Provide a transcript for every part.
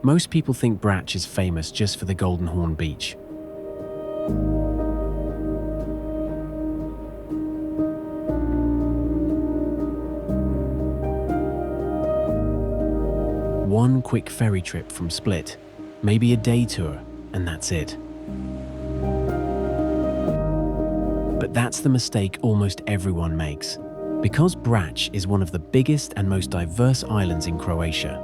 Most people think Brač is famous just for the Golden Horn Beach. One quick ferry trip from Split, maybe a day tour, and that's it. But that's the mistake almost everyone makes. Because Brač is one of the biggest and most diverse islands in Croatia.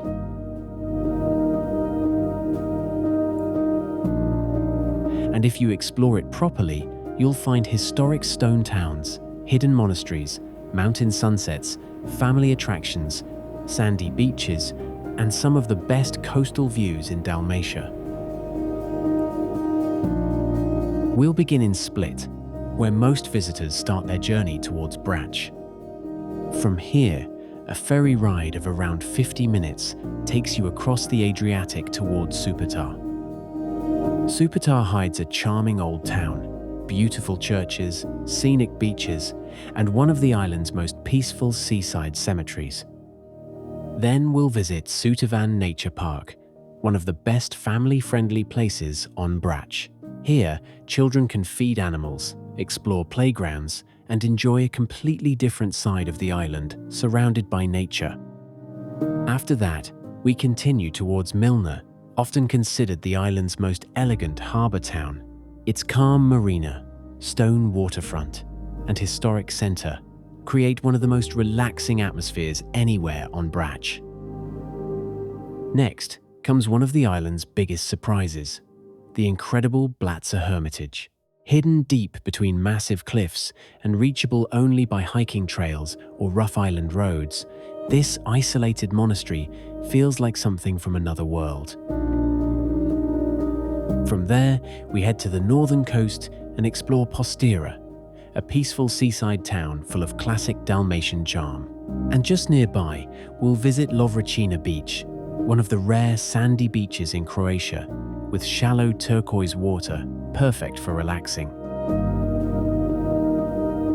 And if you explore it properly, you'll find historic stone towns, hidden monasteries, mountain sunsets, family attractions, sandy beaches, and some of the best coastal views in Dalmatia. We'll begin in Split, where most visitors start their journey towards Brač. From here, a ferry ride of around 50 minutes takes you across the Adriatic towards Supetar. Supetar hides a charming old town, beautiful churches, scenic beaches, and one of the island's most peaceful seaside cemeteries. Then we'll visit Sutivan Nature Park, one of the best family-friendly places on Brač. Here, children can feed animals, explore playgrounds, and enjoy a completely different side of the island, surrounded by nature. After that, we continue towards Milna, often considered the island's most elegant harbour town. Its calm marina, stone waterfront, and historic centre create one of the most relaxing atmospheres anywhere on Brač. Next comes one of the island's biggest surprises, the incredible Blaca Hermitage. Hidden deep between massive cliffs and reachable only by hiking trails or rough island roads, this isolated monastery feels like something from another world. From there, we head to the northern coast and explore Postira, a peaceful seaside town full of classic Dalmatian charm. And just nearby, we'll visit Lovrečina Beach, one of the rare sandy beaches in Croatia, with shallow turquoise water, perfect for relaxing.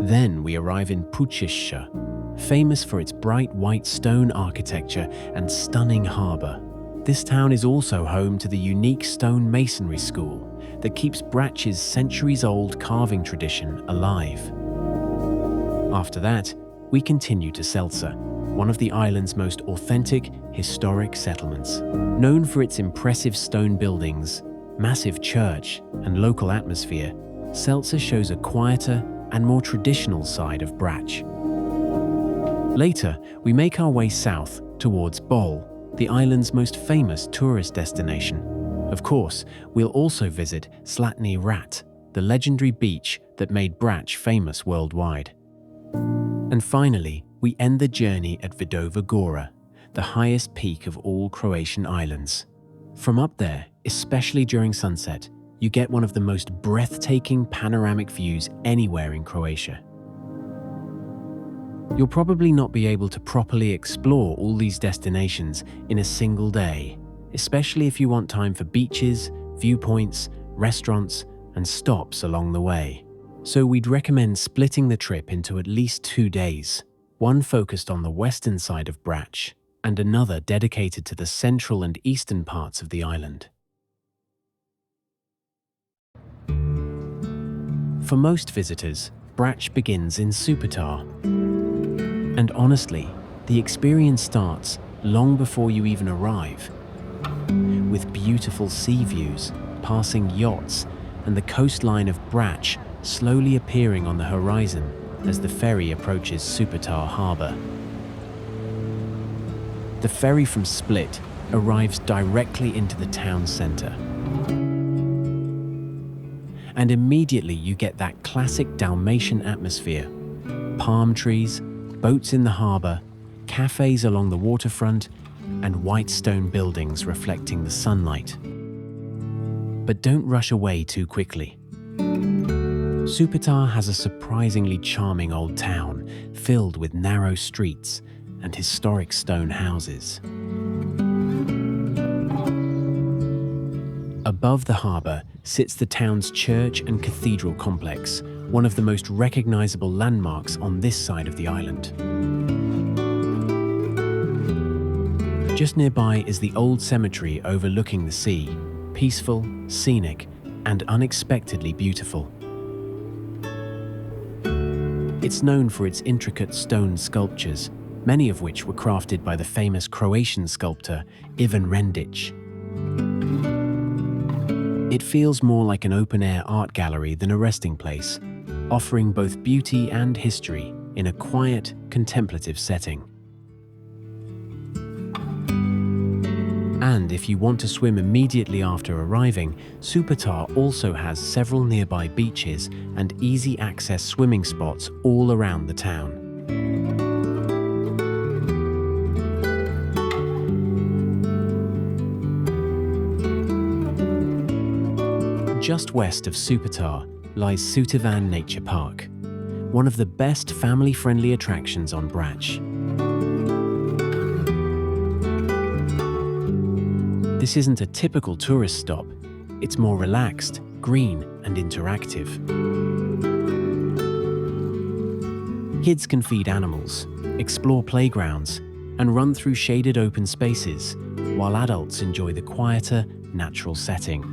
Then we arrive in Pučišća, famous for its bright white stone architecture and stunning harbour. This town is also home to the unique stone masonry school that keeps Brač's centuries-old carving tradition alive. After that, we continue to Selca, one of the island's most authentic, historic settlements. Known for its impressive stone buildings, massive church, and local atmosphere, Selca shows a quieter and more traditional side of Brač. Later, we make our way south towards Bol, the island's most famous tourist destination. Of course, we'll also visit Zlatni Rat, the legendary beach that made Brač famous worldwide. And finally, we end the journey at Vidova Gora, the highest peak of all Croatian islands. From up there, especially during sunset, you get one of the most breathtaking panoramic views anywhere in Croatia. You'll probably not be able to properly explore all these destinations in a single day, especially if you want time for beaches, viewpoints, restaurants, and stops along the way. So we'd recommend splitting the trip into at least 2 days, one focused on the western side of Brač, and another dedicated to the central and eastern parts of the island. For most visitors, Brač begins in Supetar. And honestly, the experience starts long before you even arrive, with beautiful sea views, passing yachts, and the coastline of Brač slowly appearing on the horizon as the ferry approaches Supetar harbour. The ferry from Split arrives directly into the town centre. And immediately you get that classic Dalmatian atmosphere. Palm trees, boats in the harbour, cafes along the waterfront, and white stone buildings reflecting the sunlight. But don't rush away too quickly. Supetar has a surprisingly charming old town filled with narrow streets and historic stone houses. Above the harbour sits the town's church and cathedral complex, one of the most recognisable landmarks on this side of the island. Just nearby is the old cemetery overlooking the sea, peaceful, scenic, and unexpectedly beautiful. It's known for its intricate stone sculptures, many of which were crafted by the famous Croatian sculptor Ivan Rendić. It feels more like an open-air art gallery than a resting place, offering both beauty and history in a quiet, contemplative setting. And if you want to swim immediately after arriving, Supetar also has several nearby beaches and easy-access swimming spots all around the town. Just west of Supetar lies Sutivan Nature Park, one of the best family-friendly attractions on Brač. This isn't a typical tourist stop. It's more relaxed, green, and interactive. Kids can feed animals, explore playgrounds, and run through shaded open spaces, while adults enjoy the quieter, natural setting.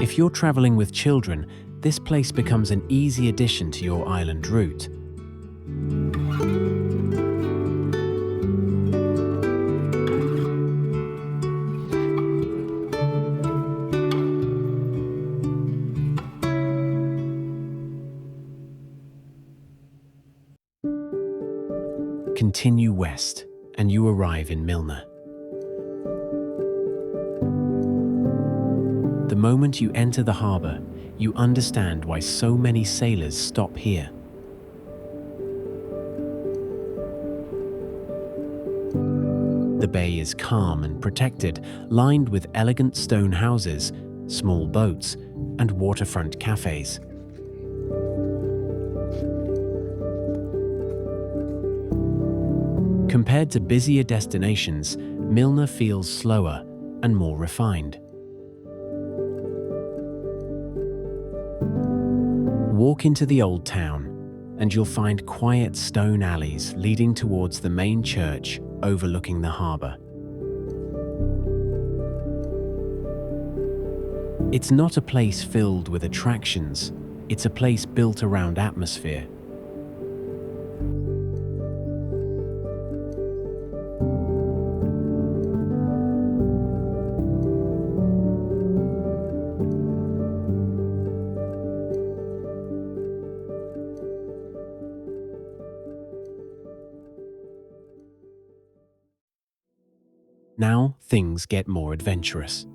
If you're traveling with children, this place becomes an easy addition to your island route. Continue west, and you arrive in Milna. The moment you enter the harbour, you understand why so many sailors stop here. The bay is calm and protected, lined with elegant stone houses, small boats, and waterfront cafes. Compared to busier destinations, Milna feels slower and more refined. Walk into the old town, and you'll find quiet stone alleys leading towards the main church overlooking the harbour. It's not a place filled with attractions, it's a place built around atmosphere. Now things get more adventurous.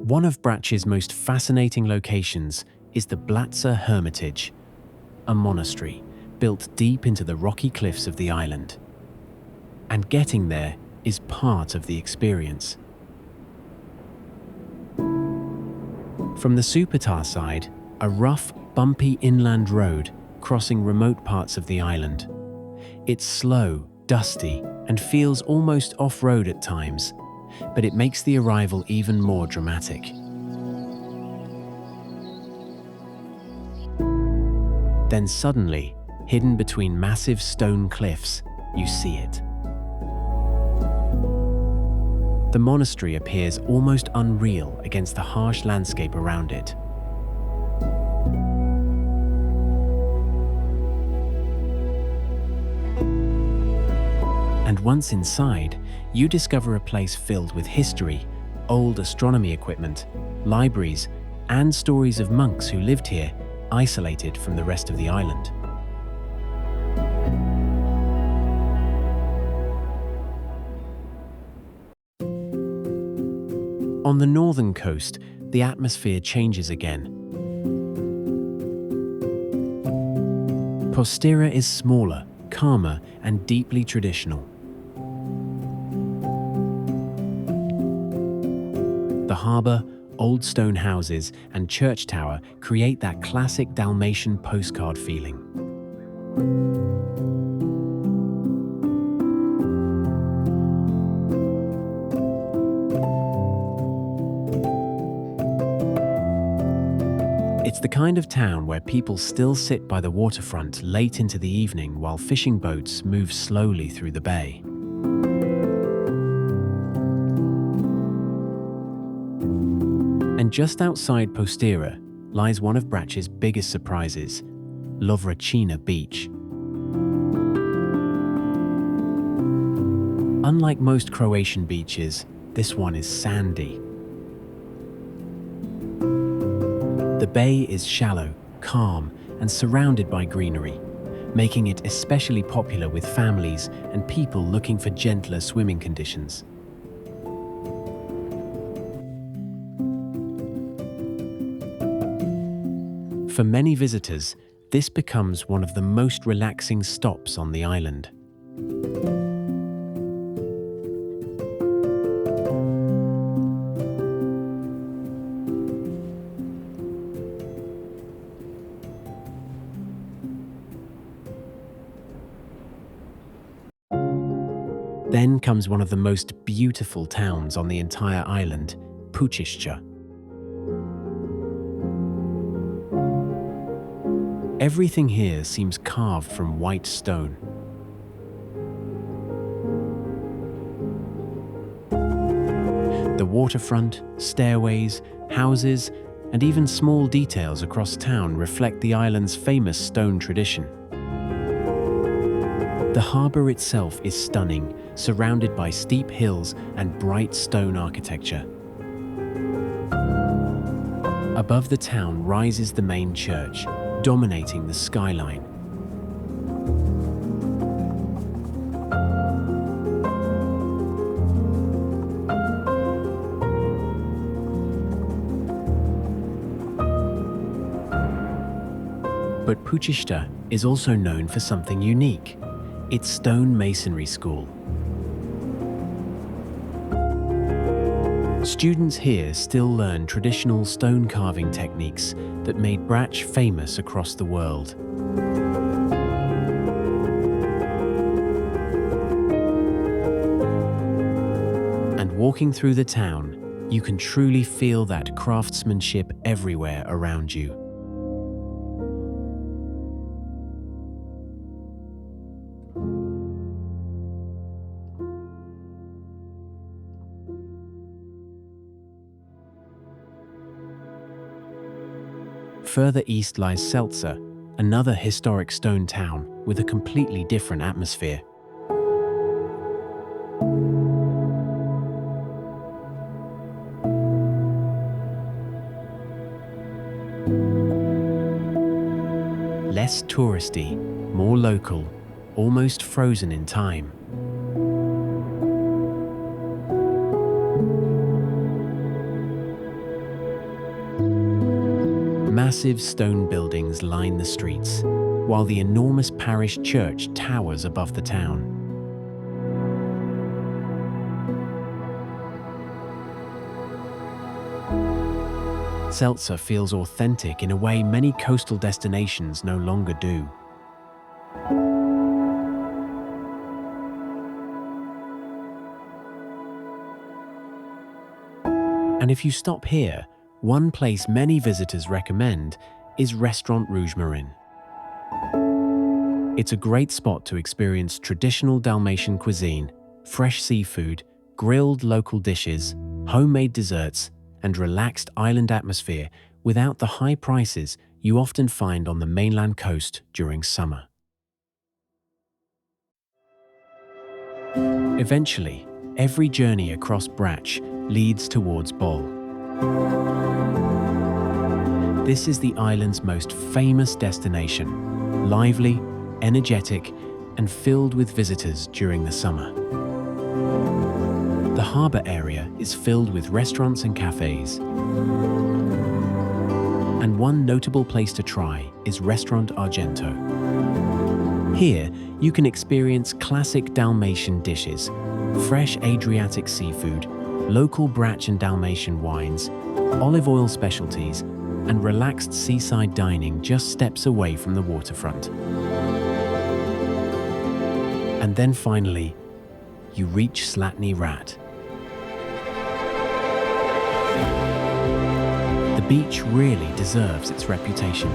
One of Brač's most fascinating locations is the Blaca Hermitage, a monastery built deep into the rocky cliffs of the island. And getting there is part of the experience. From the Supetar side, a rough, bumpy inland road crossing remote parts of the island. It's slow, dusty, and feels almost off-road at times, but it makes the arrival even more dramatic. Then suddenly, hidden between massive stone cliffs, you see it. The monastery appears almost unreal against the harsh landscape around it. And once inside, you discover a place filled with history, old astronomy equipment, libraries, and stories of monks who lived here, isolated from the rest of the island. On the northern coast, the atmosphere changes again. Postira is smaller, calmer, and deeply traditional. The harbour, old stone houses, and church tower create that classic Dalmatian postcard feeling. It's the kind of town where people still sit by the waterfront late into the evening while fishing boats move slowly through the bay. And just outside Postira lies one of Brač's biggest surprises, Lovrečina Beach. Unlike most Croatian beaches, this one is sandy. The bay is shallow, calm, and surrounded by greenery, making it especially popular with families and people looking for gentler swimming conditions. For many visitors, this becomes one of the most relaxing stops on the island. Then comes one of the most beautiful towns on the entire island, Pučišća. Everything here seems carved from white stone. The waterfront, stairways, houses, and even small details across town reflect the island's famous stone tradition. The harbour itself is stunning, surrounded by steep hills and bright stone architecture. Above the town rises the main church, dominating the skyline. But Pučišća is also known for something unique, its stone masonry school. Students here still learn traditional stone carving techniques that made Brač famous across the world. And walking through the town, you can truly feel that craftsmanship everywhere around you. Further east lies Selca, another historic stone town with a completely different atmosphere. Less touristy, more local, almost frozen in time. Massive stone buildings line the streets, while the enormous parish church towers above the town. Selca feels authentic in a way many coastal destinations no longer do. And if you stop here, one place many visitors recommend is Restaurant Rožmarin. It's a great spot to experience traditional Dalmatian cuisine, fresh seafood, grilled local dishes, homemade desserts, and relaxed island atmosphere without the high prices you often find on the mainland coast during summer. Eventually, every journey across Brač leads towards Bol. This is the island's most famous destination, lively, energetic, and filled with visitors during the summer. The harbour area is filled with restaurants and cafes. And one notable place to try is Restaurant Argento. Here, you can experience classic Dalmatian dishes, fresh Adriatic seafood, local Brač and Dalmatian wines, olive oil specialties, and relaxed seaside dining just steps away from the waterfront. And then finally, you reach Zlatni Rat. The beach really deserves its reputation.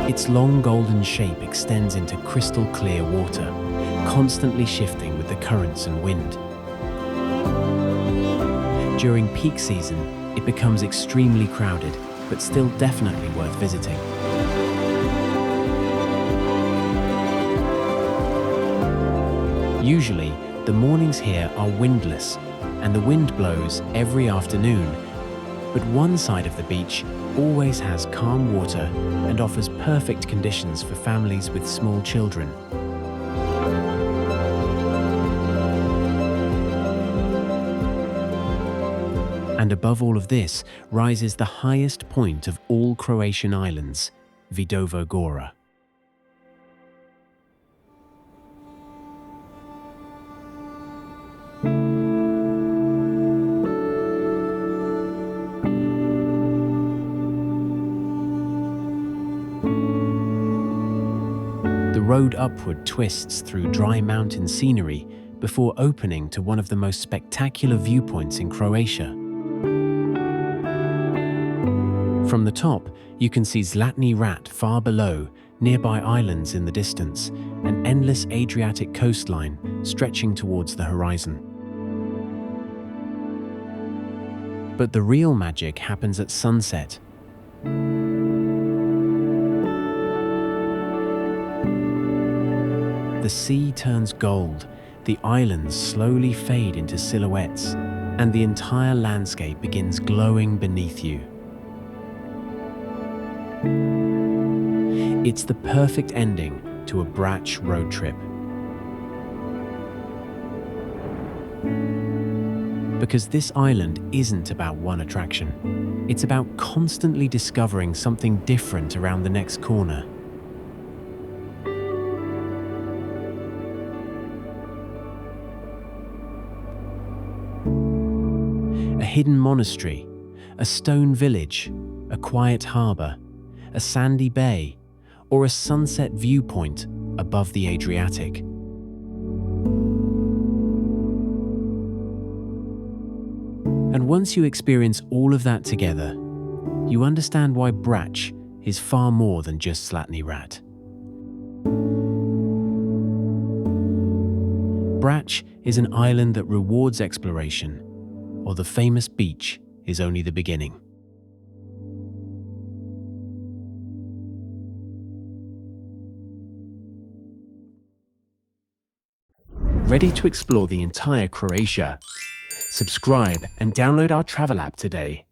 Its long golden shape extends into crystal clear water, constantly shifting with the currents and wind. During peak season, it becomes extremely crowded, but still definitely worth visiting. Usually, the mornings here are windless, and the wind blows every afternoon. But one side of the beach always has calm water and offers perfect conditions for families with small children. And above all of this rises the highest point of all Croatian islands, Vidova Gora. The road upward twists through dry mountain scenery before opening to one of the most spectacular viewpoints in Croatia. From the top, you can see Zlatni Rat far below, nearby islands in the distance, an endless Adriatic coastline stretching towards the horizon. But the real magic happens at sunset. The sea turns gold, the islands slowly fade into silhouettes, and the entire landscape begins glowing beneath you. It's the perfect ending to a Brač road trip. Because this island isn't about one attraction. It's about constantly discovering something different around the next corner. A hidden monastery, a stone village, a quiet harbour, a sandy bay, or a sunset viewpoint above the Adriatic. And once you experience all of that together, you understand why Brač is far more than just Zlatni Rat. Brač is an island that rewards exploration, or the famous beach is only the beginning. Ready to explore the entire Croatia? Subscribe and download our travel app today.